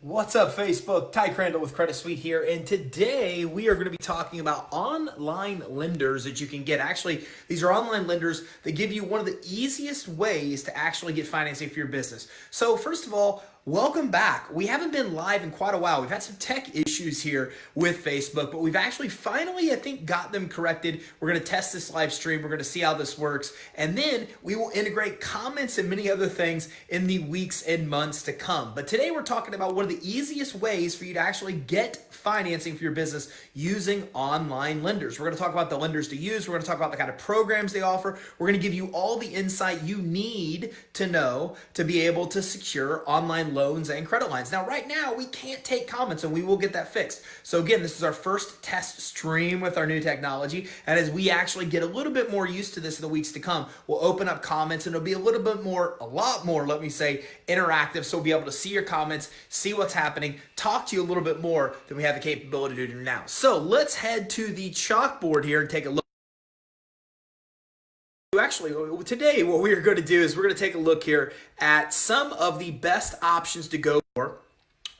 What's up, Facebook? Ty Crandall with Credit Suite here, and today we are going to be talking about online lenders that you can get. Actually, these are online lenders that give you one of the easiest ways to actually get financing for your business. So first of all, welcome back. We haven't been live in quite a while. We've had some tech issues here with Facebook, but we've actually finally, I think, got them corrected. We're going to test this live stream. We're going to see how this works, and then we will integrate comments and many other things in the weeks and months to come. But today we're talking about one of the easiest ways for you to actually get financing for your business using online lenders. We're going to talk about the lenders to use. We're going to talk about the kind of programs they offer. We're going to give you all the insight you need to know to be able to secure online loans and credit lines. Now, right now, we can't take comments, and we will get that fixed. So again, this is our first test stream with our new technology, and as we actually get a little bit more used to this in the weeks to come, we'll open up comments, and it'll be a lot more, let me say, interactive, so we'll be able to see your comments, see what's happening, talk to you a little bit more than we have the capability to do now. So let's head to the chalkboard here and take a look. Actually, today what we're going to do is we're going to take a look here at some of the best options to go for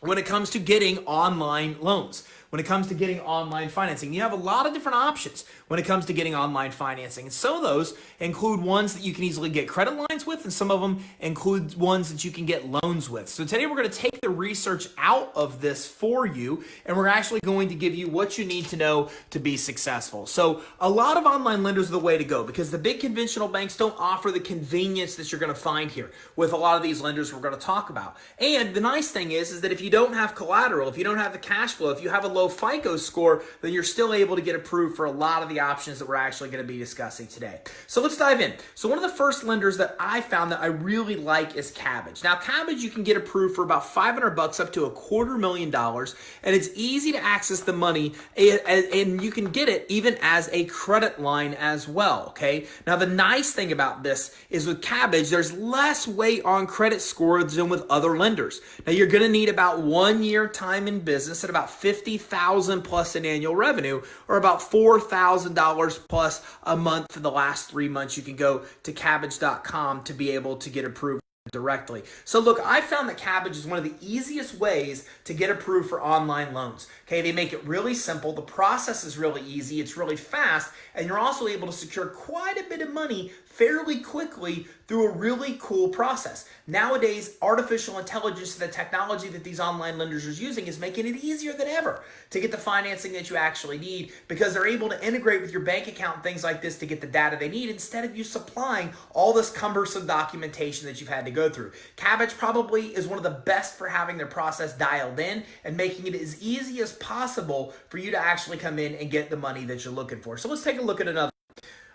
when it comes to getting online loans, when it comes to getting online financing. You have a lot of different options when it comes to getting online financing. And some of those include ones that you can easily get credit lines with, and some of them include ones that you can get loans with. So today we're going to take the research out of this for you, and we're actually going to give you what you need to know to be successful. So a lot of online lenders are the way to go because the big conventional banks don't offer the convenience that you're going to find here with a lot of these lenders we're going to talk about. And the nice thing is that if you don't have collateral, if you don't have the cash flow, if you have a low FICO score, then you're still able to get approved for a lot of the options that we're actually going to be discussing today. So let's dive in. So one of the first lenders that I found that I really like is Cabbage. Now, Cabbage, you can get approved for about $500 up to $250,000, and it's easy to access the money, and you can get it even as a credit line as well, okay? Now, the nice thing about this is with Cabbage, there's less weight on credit score than with other lenders. Now, you're going to need about 1 year time in business at about $50,000 plus in annual revenue, or about $4,000 plus a month for the last 3 months. You can go to Kabbage.com to be able to get approved directly. So look, I found that Cabbage is one of the easiest ways to get approved for online loans. Okay, they make it really simple. The process is really easy. It's really fast, and you're also able to secure quite a bit of money fairly quickly through a really cool process. Nowadays, artificial intelligence, the technology that these online lenders are using, is making it easier than ever to get the financing that you actually need because they're able to integrate with your bank account and things like this to get the data they need instead of you supplying all this cumbersome documentation that you've had to go through. Cabbage probably is one of the best for having their process dialed in and making it as easy as possible for you to actually come in and get the money that you're looking for. So let's take a look at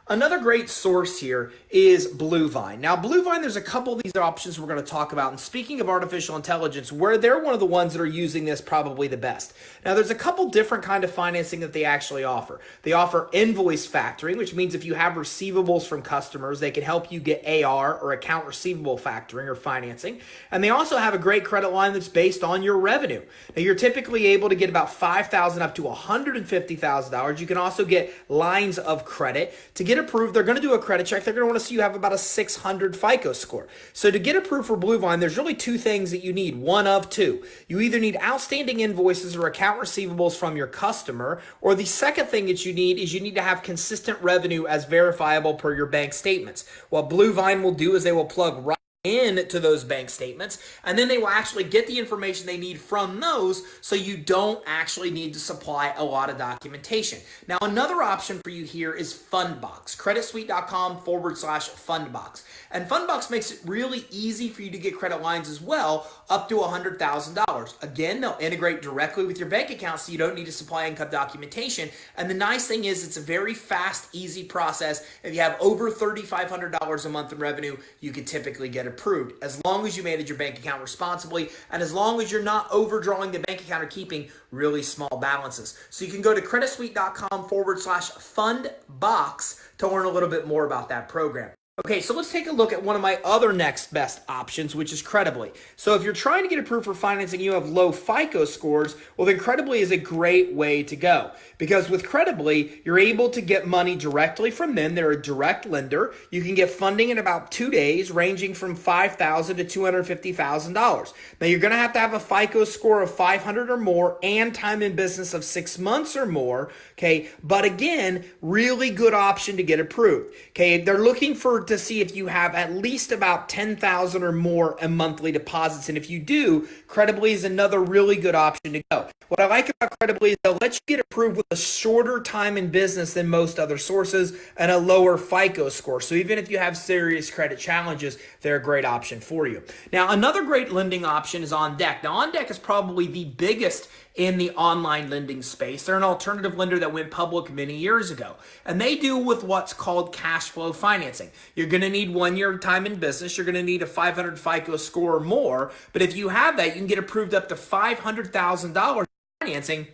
Another great source here is BlueVine. Now, BlueVine, there's a couple of these options we're going to talk about. And speaking of artificial intelligence, where they're one of the ones that are using this probably the best. Now, there's a couple different kind of financing that they actually offer. They offer invoice factoring, which means if you have receivables from customers, they can help you get AR or account receivable factoring or financing. And they also have a great credit line that's based on your revenue. Now, you're typically able to get about $5,000 up to $150,000. You can also get lines of credit. To get approved, they're going to do a credit check. They're going to want to see you have about a 600 FICO score. So to get approved for BlueVine, there's really two things that you need, one of two. You either need outstanding invoices or account receivables from your customer, or the second thing that you need is you need to have consistent revenue as verifiable per your bank statements. What BlueVine will do is they will plug right into those bank statements, and then they will actually get the information they need from those, so you don't actually need to supply a lot of documentation. Now, another option for you here is Fundbox, creditsuite.com/Fundbox. And Fundbox makes it really easy for you to get credit lines as well, up to $100,000. Again, they'll integrate directly with your bank account, so you don't need to supply income documentation. And the nice thing is it's a very fast, easy process. If you have over $3,500 a month in revenue, you can typically get approved, as long as you manage your bank account responsibly and as long as you're not overdrawing the bank account or keeping really small balances. So you can go to creditsuite.com/Fundbox to learn a little bit more about that program. Okay, so let's take a look at one of my other next best options, which is Credibly. So if you're trying to get approved for financing, you have low FICO scores, well then Credibly is a great way to go. Because with Credibly, you're able to get money directly from them. They're a direct lender. You can get funding in about 2 days, ranging from $5,000 to $250,000. Now you're going to have a FICO score of 500 or more and time in business of 6 months or more. Okay, but again, really good option to get approved. Okay, they're looking to see if you have at least about 10,000 or more in monthly deposits. And if you do, Credibly is another really good option to go. What I like about Credibly is they'll let you get approved with a shorter time in business than most other sources and a lower FICO score. So even if you have serious credit challenges, they're a great option for you. Now, another great lending option is OnDeck. Now, OnDeck is probably the biggest in the online lending space. They're an alternative lender that went public many years ago. And they do with what's called cash flow financing. You're going to need 1 year time in business. You're going to need a 500 FICO score or more. But if you have that, you can get approved up to $500,000 financing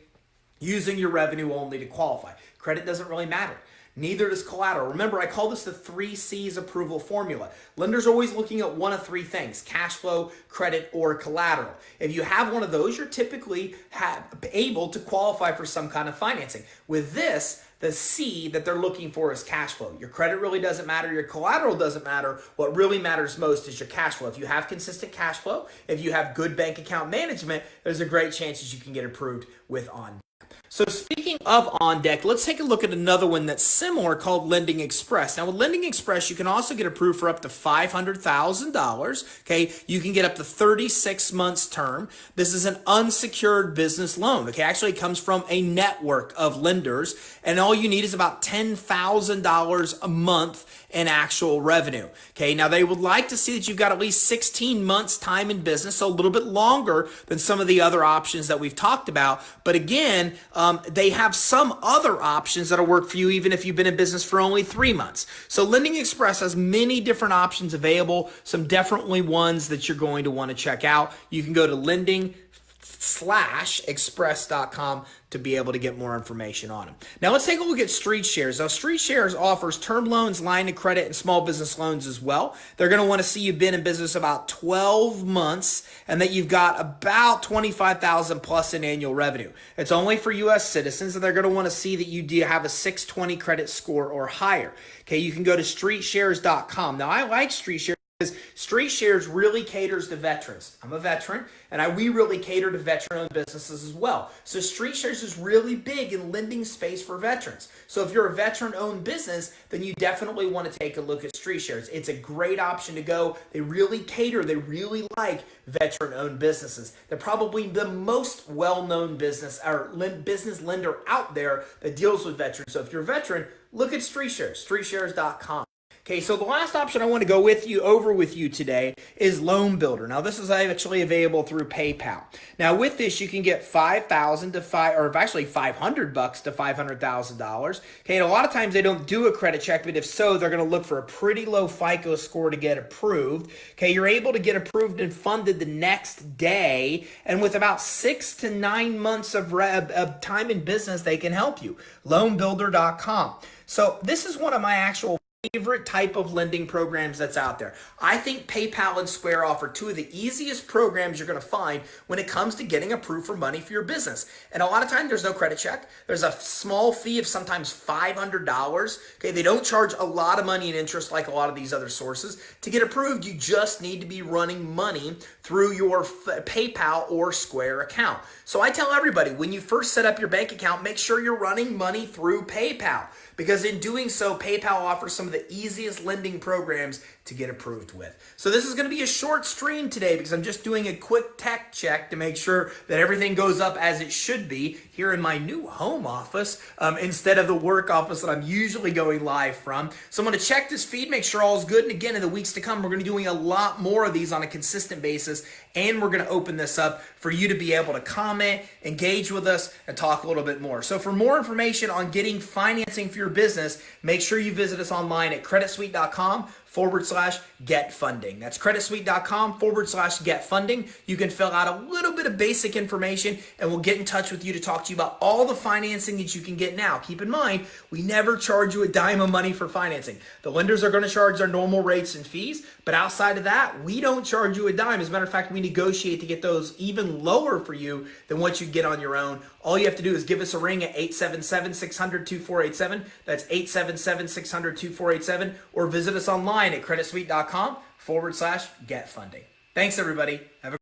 using your revenue only to qualify. Credit doesn't really matter. Neither does collateral. Remember, I call this the 3 C's approval formula. Lenders are always looking at one of 3 things: cash flow, credit, or collateral. If you have one of those, you're typically able to qualify for some kind of financing. With this, the C that they're looking for is cash flow. Your credit really doesn't matter. Your collateral doesn't matter. What really matters most is your cash flow. If you have consistent cash flow, if you have good bank account management, there's a great chance that you can get approved with OnDeck. So speaking of OnDeck, let's take a look at another one that's similar called Lending Express. Now with Lending Express, you can also get approved for up to $500,000. Okay, you can get up to 36 months term. This is an unsecured business loan. Okay, actually it comes from a network of lenders, and all you need is about $10,000 a month in actual revenue. Okay, now they would like to see that you've got at least 16 months time in business, so a little bit longer than some of the other options that we've talked about. But again, they have some other options that'll work for you even if you've been in business for only 3 months. So Lending Express has many different options available, some definitely ones that you're going to want to check out. You can go to lending/express.com to be able to get more information on them. Now let's take a look at StreetShares. Now StreetShares offers term loans, line of credit, and small business loans as well. They're going to want to see you've been in business about 12 months and that you've got about $25,000 plus in annual revenue. It's only for U.S. citizens, and they're going to want to see that you do have a 620 credit score or higher. Okay, you can go to StreetShares.com. Now I like StreetShares because StreetShares really caters to veterans. I'm a veteran, and we really cater to veteran-owned businesses as well. So StreetShares is really big in lending space for veterans. So if you're a veteran-owned business, then you definitely want to take a look at StreetShares. It's a great option to go. They really really like veteran-owned businesses. They're probably the most well-known business or business lender out there that deals with veterans. So if you're a veteran, look at StreetShares, StreetShares.com. Okay, so the last option I want to go over with you today is Loan Builder. Now, this is actually available through PayPal. Now, with this, you can get $5,000 to $500 to $500,000. Okay, and a lot of times they don't do a credit check, but if so, they're going to look for a pretty low FICO score to get approved. Okay, you're able to get approved and funded the next day, and with about 6 to 9 months of time in business, they can help you. Loanbuilder.com. So this is one of my actual favorite type of lending programs that's out there. I think PayPal and Square offer 2 of the easiest programs you're going to find when it comes to getting approved for money for your business. And a lot of times there's no credit check. There's a small fee of sometimes $500. Okay, they don't charge a lot of money in interest like a lot of these other sources. To get approved, you just need to be running money through your PayPal or Square account. So I tell everybody, when you first set up your bank account, make sure you're running money through PayPal, because in doing so, PayPal offers some of the easiest lending programs to get approved with. So this is going to be a short stream today because I'm just doing a quick tech check to make sure that everything goes up as it should be here in my new home office instead of the work office that I'm usually going live from. So I'm going to check this feed, make sure all is good. And again, in the weeks to come, we're going to be doing a lot more of these on a consistent basis. And we're going to open this up for you to be able to comment, engage with us, and talk a little bit more. So for more information on getting financing for your business, make sure you visit us online at creditsuite.com creditsuite.com/get funding. That's creditsuite.com/get funding. You can fill out a little bit of basic information and we'll get in touch with you to talk to you about all the financing that you can get now. Keep in mind, we never charge you a dime of money for financing. The lenders are going to charge their normal rates and fees, but outside of that, we don't charge you a dime. As a matter of fact, we negotiate to get those even lower for you than what you get on your own. All you have to do is give us a ring at 877-600-2487. That's 877-600-2487, or visit us online at creditsuite.com/get funding. Thanks, everybody. Have a